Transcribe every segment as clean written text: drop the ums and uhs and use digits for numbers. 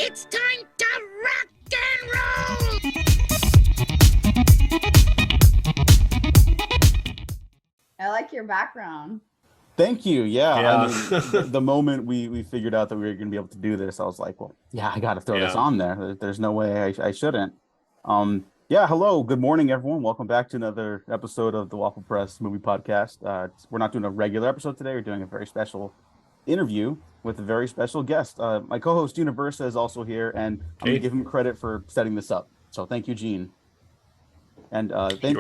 It's time to rock and roll! I like your background. Thank you. Yeah. Yeah. I mean, the moment we figured out that we were going to be able to do this, I was like, well, yeah, I got to throw this on there. There's no way I shouldn't. Yeah. Hello. Good morning, everyone. Welcome back to another episode of the Waffle Press Movie Podcast. We're not doing a regular episode today. We're doing a very special interview with a very special guest. My co-host Universa is also here, and I'm going to give him credit for setting this up. So thank you, Gene. And thank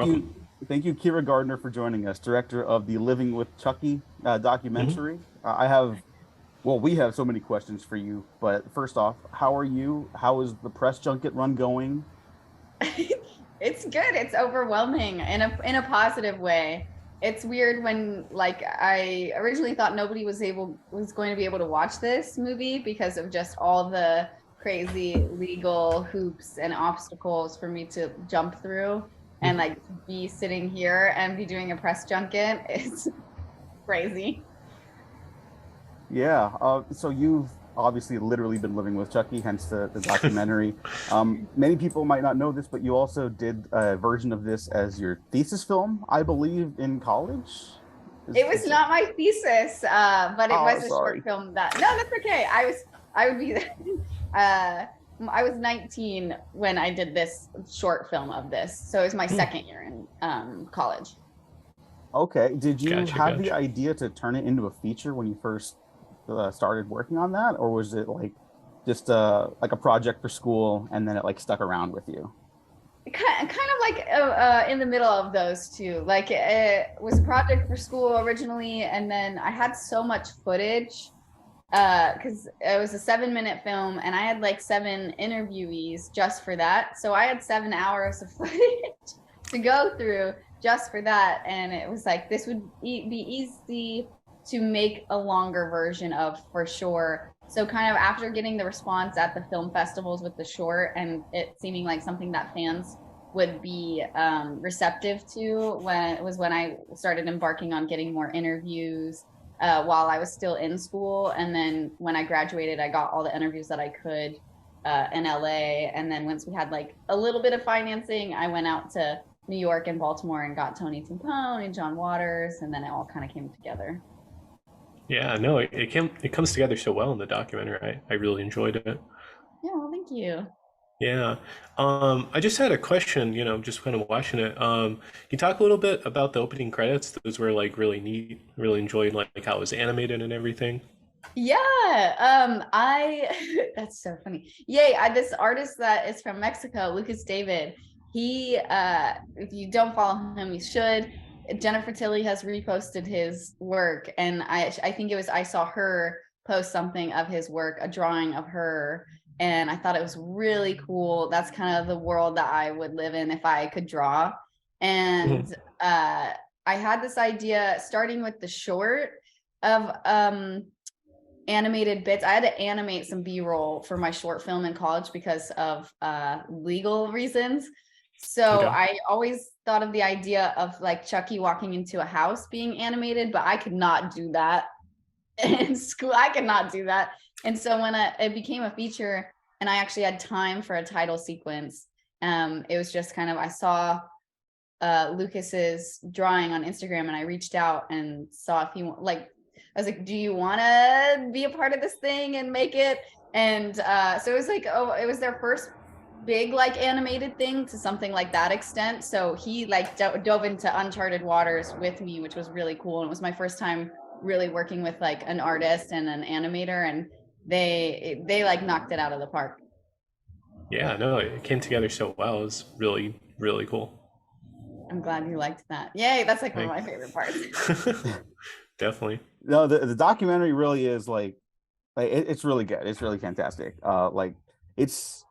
you, Kyra Gardner, for joining us, director of the Living with Chucky documentary. We have so many questions for you, but first off, how are you? How is the press junket run going? It's good. It's overwhelming in a positive way. It's weird when, like, I originally thought nobody was going to be able to watch this movie because of just all the crazy legal hoops and obstacles for me to jump through. And like be sitting here and be doing a press junket, it's crazy. Yeah. So you've obviously literally been living with Chucky, hence the documentary. Many people might not know this, but you also did a version of this as your thesis film, I believe, in college. It was not my thesis, but it was a short film that. No, that's okay. I was 19 when I did this short film of this. So it was my second year in college. Okay. Did you have the idea to turn it into a feature when you first started working on that? Or was it like just like a project for school and then it like stuck around with you? Kind of like in the middle of those two. Like it was a project for school originally. And then I had so much footage because it was a 7-minute film and I had like 7 interviewees just for that. So I had 7 hours of footage to go through just for that. And it was like, this would be easy to make a longer version of, for sure. So kind of after getting the response at the film festivals with the short and it seeming like something that fans would be receptive to, when I started embarking on getting more interviews while I was still in school. And then when I graduated, I got all the interviews that I could in LA. And then once we had like a little bit of financing, I went out to New York and Baltimore and got Tony Timpone and John Waters. And then it all kind of came together. Yeah, no, it comes together so well in the documentary. I really enjoyed it. Yeah, well, thank you. Yeah. I just had a question, just kind of watching it. Can you talk a little bit about the opening credits? Those were like really neat. Really enjoyed like how it was animated and everything. Yeah. That's so funny. Yay. This artist that is from Mexico, Lucas David, he, if you don't follow him, you should. Jennifer Tilly has reposted his work. And I think I saw her post something of his work, a drawing of her. And I thought it was really cool. That's kind of the world that I would live in if I could draw. And I had this idea starting with the short of animated bits. I had to animate some B-roll for my short film in college because of legal reasons. So I always thought of the idea of like Chucky walking into a house being animated, but I could not do that in school. I could not do that. And so when it became a feature and I actually had time for a title sequence, it was just kind of, I saw Lucas's drawing on Instagram and I reached out and saw if he I was like, do you want to be a part of this thing and make it? And so it was like, it was their first big like animated thing to something like that extent. So he like dove into uncharted waters with me, which was really cool. And it was my first time really working with like an artist and an animator, and they like knocked it out of the park. Yeah, no, it came together so well. It was really, really cool. I'm glad you liked that. Yay, that's like one of my favorite parts. Definitely. No, the documentary really is like it's really good. It's really fantastic.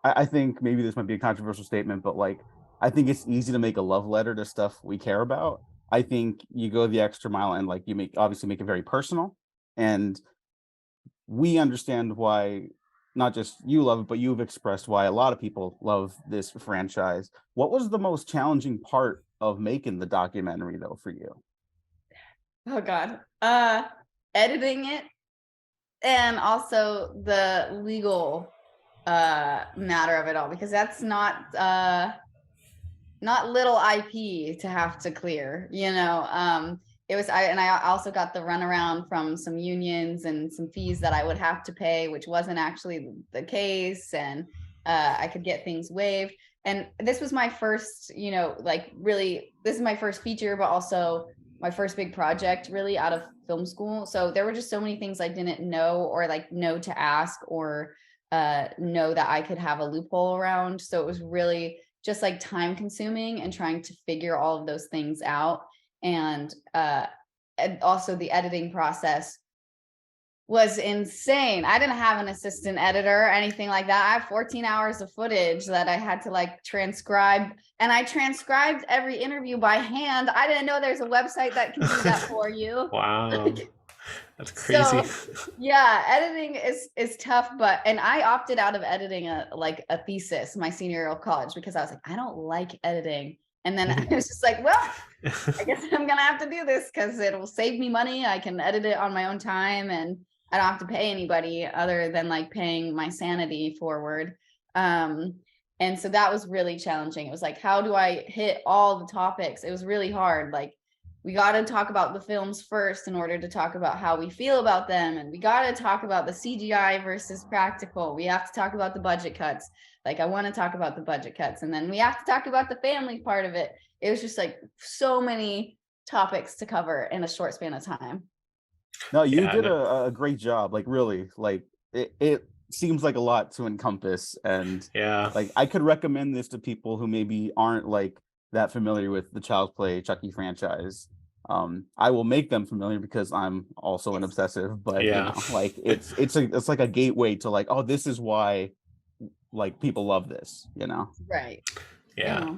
I think maybe this might be a controversial statement, but like I think it's easy to make a love letter to stuff we care about. I think you go the extra mile and like you obviously make it very personal, and we understand why not just you love it, but you've expressed why a lot of people love this franchise. What was the most challenging part of making the documentary though for you? Oh God. Editing it, and also the legal matter of it all, because that's not little IP to have to clear, it was, I also got the runaround from some unions and some fees that I would have to pay, which wasn't actually the case. And I could get things waived. And this was my first, really, this is my first feature, but also my first big project really out of film school. So there were just so many things I didn't know, or know to ask, or know that I could have a loophole around. So it was really just time consuming and trying to figure all of those things out. And also the editing process was insane. I didn't have an assistant editor or anything like that. I have 14 hours of footage that I had to transcribe, and I transcribed every interview by hand. I didn't know there's a website that can do that for you. Wow. That's crazy. So, yeah, editing is tough, and I opted out of editing a thesis my senior year of college, because I was like, I don't like editing. And then I was just like, well, I guess I'm gonna have to do this because it will save me money. I can edit it on my own time, and I don't have to pay anybody other than paying my sanity forward. And so that was really challenging. It was how do I hit all the topics? It was really hard. We got to talk about the films first in order to talk about how we feel about them. And we got to talk about the CGI versus practical. We have to talk about the budget cuts. I want to talk about the budget cuts. And then we have to talk about the family part of it. It was just so many topics to cover in a short span of time. No, you did a great job. Really, it seems like a lot to encompass. And I could recommend this to people who maybe aren't that familiar with the Child's Play Chucky franchise. I will make them familiar because I'm also an obsessive, but it's like a gateway to oh, this is why people love this, Right. Yeah.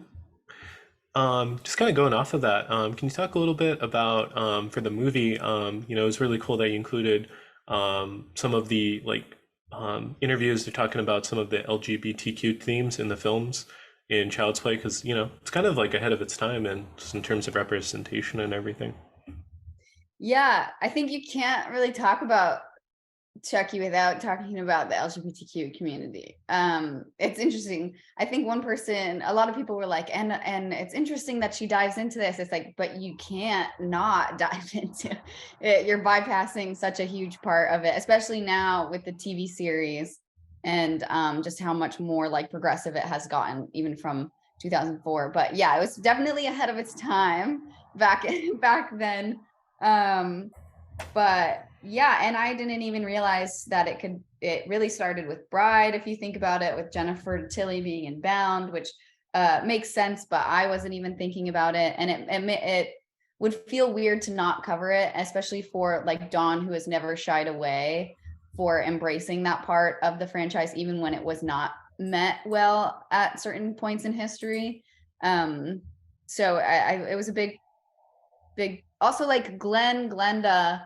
Just kind of going off of that, can you talk a little bit about for the movie, it was really cool that you included some of the interviews. They're talking about some of the LGBTQ themes in the films in Child's Play, because it's kind of ahead of its time, and just in terms of representation and everything. Yeah, I think you can't really talk about Chucky without talking about the LGBTQ community. It's interesting. I think one person, a lot of people were and it's interesting that she dives into this. It's but you can't not dive into it. You're bypassing such a huge part of it, especially now with the TV series, and just how much more progressive it has gotten, even from 2004. But yeah, it was definitely ahead of its time back then. But yeah, and I didn't even realize that it really started with Bride, if you think about it, with Jennifer Tilly being in Bound, which makes sense, but I wasn't even thinking about it. And it would feel weird to not cover it, especially for Dawn, who has never shied away for embracing that part of the franchise, even when it was not met well at certain points in history. So it was a big, also Glenda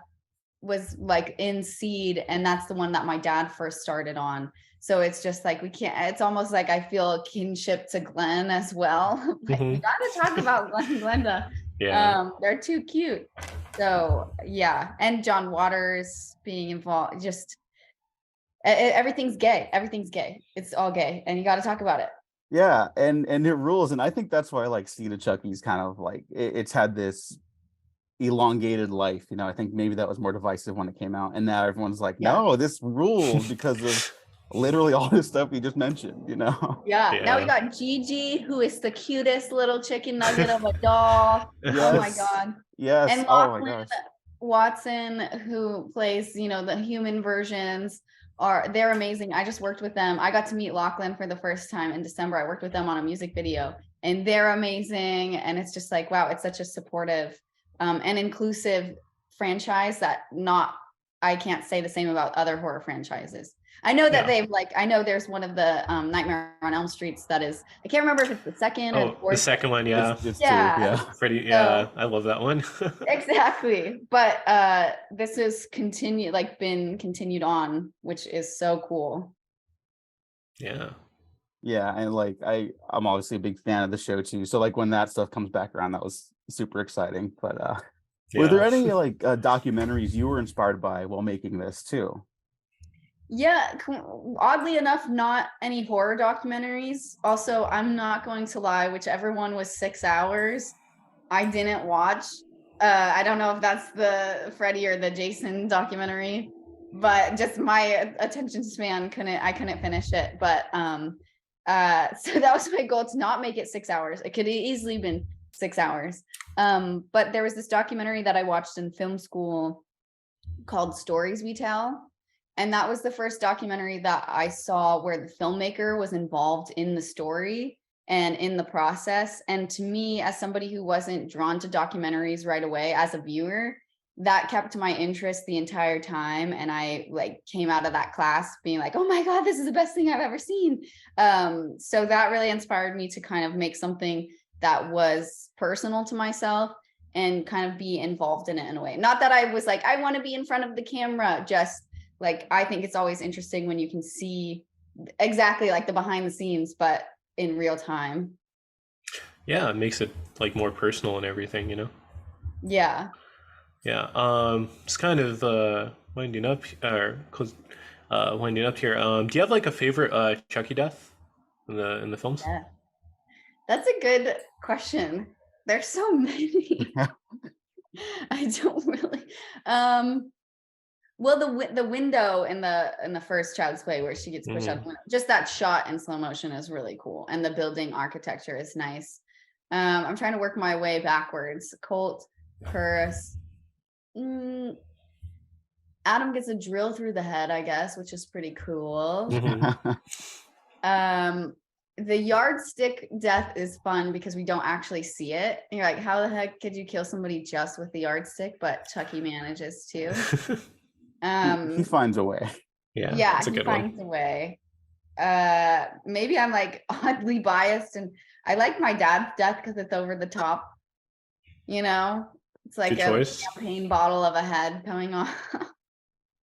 was in Seed, and that's the one that my dad first started on. So it's just we can't, it's almost I feel a kinship to Glenn as well. We gotta talk about Glenn and Glenda. Yeah. They're too cute. So yeah, and John Waters being involved, just everything's gay. It's all gay, and you got to talk about it. Yeah, and it rules. And I think that's why Seed of Chucky's kind of it's had this elongated life. I think maybe that was more divisive when it came out, and now everyone's no, this rules because of literally all this stuff we just mentioned. Yeah. Now we got Gigi, who is the cutest little chicken nugget of a doll. Yes. Oh my god. Yes. And Lachlan Watson, who plays the human versions, they're amazing. I just worked with them. I got to meet Lachlan for the first time in December. I worked with them on a music video, and they're amazing. And it's just wow, it's such a supportive and inclusive franchise that I can't say the same about other horror franchises. I know that they've I know there's one of the Nightmare on Elm Streets that is, I can't remember if it's the second or the fourth. The second one, yeah. It's yeah. Pretty, yeah, I love that one. Exactly. But this is been continued on, which is so cool. Yeah. Yeah, and I'm obviously a big fan of the show too. So when that stuff comes back around, that was super exciting. But were there any documentaries you were inspired by while making this too? Yeah, oddly enough, not any horror documentaries. Also, I'm not going to lie, whichever one was 6 hours, I didn't watch. I don't know if that's the Freddy or the Jason documentary, but just my attention span I couldn't finish it. But so that was my goal, to not make it 6 hours. It could have easily been 6 hours. But there was this documentary that I watched in film school called Stories We Tell. And that was the first documentary that I saw where the filmmaker was involved in the story and in the process. And to me, as somebody who wasn't drawn to documentaries right away as a viewer, that kept my interest the entire time. And I came out of that class being like, oh my God, this is the best thing I've ever seen. So that really inspired me to kind of make something that was personal to myself and kind of be involved in it in a way. Not that I was like, I want to be in front of the camera, just I think it's always interesting when you can see exactly the behind the scenes, but in real time. Yeah, it makes it more personal and everything, you know? Yeah. Yeah. It's kind of winding up winding up here. Do you have a favorite Chucky death in the films? Yeah. That's a good question. There's so many. I don't really. Well, the window in the first Child's Play where she gets pushed out the window, just that shot in slow motion is really cool, and the building architecture is nice. I'm trying to work my way backwards. Colt, Purse, Adam gets a drill through the head, I guess, which is pretty cool. The yardstick death is fun because we don't actually see it. And you're like, how the heck could you kill somebody just with the yardstick? But Chucky manages to. He finds a way. Yeah, he finds a way. Maybe I'm oddly biased, and I like my dad's death because it's over the top. It's like a champagne bottle of a head coming off.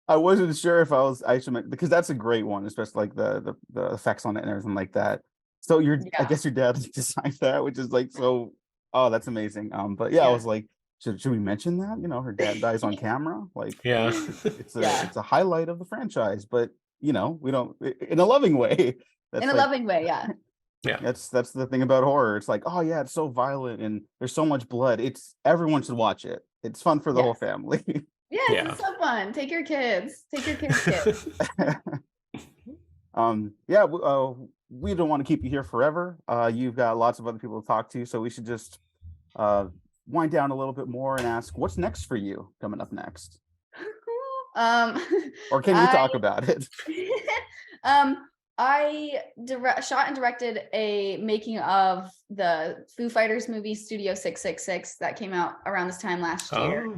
I wasn't sure if I should, because that's a great one, especially the effects on it and everything like that. So I guess your dad designed that, which is so. Oh, that's amazing. But yeah, I was like, should we mention that? Her dad dies on camera. Yeah, it's a highlight of the franchise, but we don't, in a loving way. In a loving way, yeah. Yeah, that's the thing about horror. It's oh yeah, it's so violent and there's so much blood. Everyone should watch it. It's fun for the whole family. Yes, it's so fun. Take your kids. Kids. We don't want to keep you here forever. You've got lots of other people to talk to, so we should just wind down a little bit more and ask, what's next for you coming up next? Or can you talk about it? I shot and directed a making of the Foo Fighters movie Studio 666 that came out around this time last year.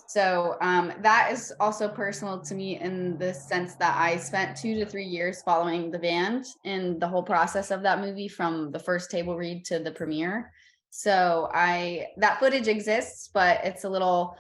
So that is also personal to me in the sense that I spent 2 to 3 years following the band in the whole process of that movie, from the first table read to the premiere. So that footage exists, but it's a little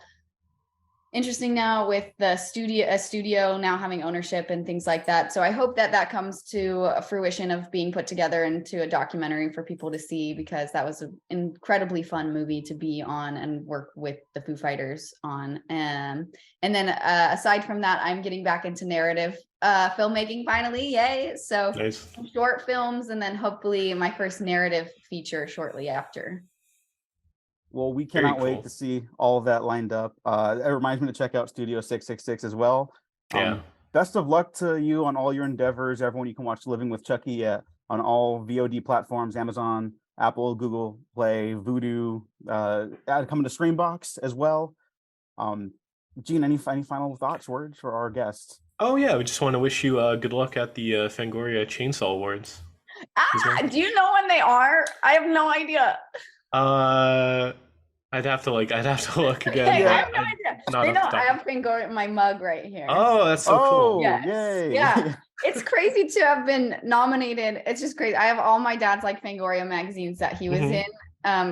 interesting now with a studio now having ownership and things like that. So I hope that comes to a fruition of being put together into a documentary for people to see, because that was an incredibly fun movie to be on and work with the Foo Fighters on. And then aside from that, I'm getting back into narrative filmmaking finally. Yay. So nice. Short films, and then hopefully my first narrative feature shortly after. Well, we cannot wait to see all of that lined up. It reminds me to check out Studio 666 as well. Best of luck to you on all your endeavors. Everyone, you can watch Living with Chucky on all VOD platforms, Amazon, Apple, Google Play, Vudu, coming to SCREAMBOX as well. Gene, any final thoughts, words for our guests? Oh, yeah. We just want to wish you good luck at the Fangoria Chainsaw Awards. Do you know when they are? I have no idea. I'd have to look again. I have no idea. I have Fangoria in my mug right here. Oh, that's so cool. Yes. Yay. Yeah. It's crazy to have been nominated. It's just crazy. I have all my dad's Fangoria magazines that he was in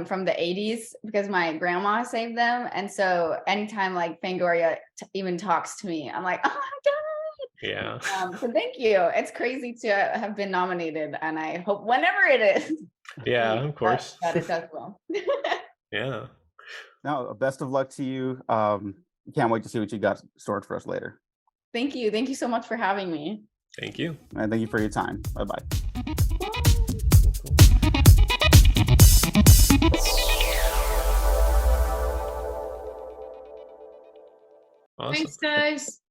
from the 80s because my grandma saved them. And so anytime Fangoria even talks to me, I'm like, oh my God. Yeah. So thank you. It's crazy to have been nominated, and I hope whenever it is. Yeah, of course. That it does well. Yeah. Now, best of luck to you. Can't wait to see what you got stored for us later. Thank you. Thank you so much for having me. Thank you. And thank you for your time. Bye-bye. Awesome. Thanks, guys.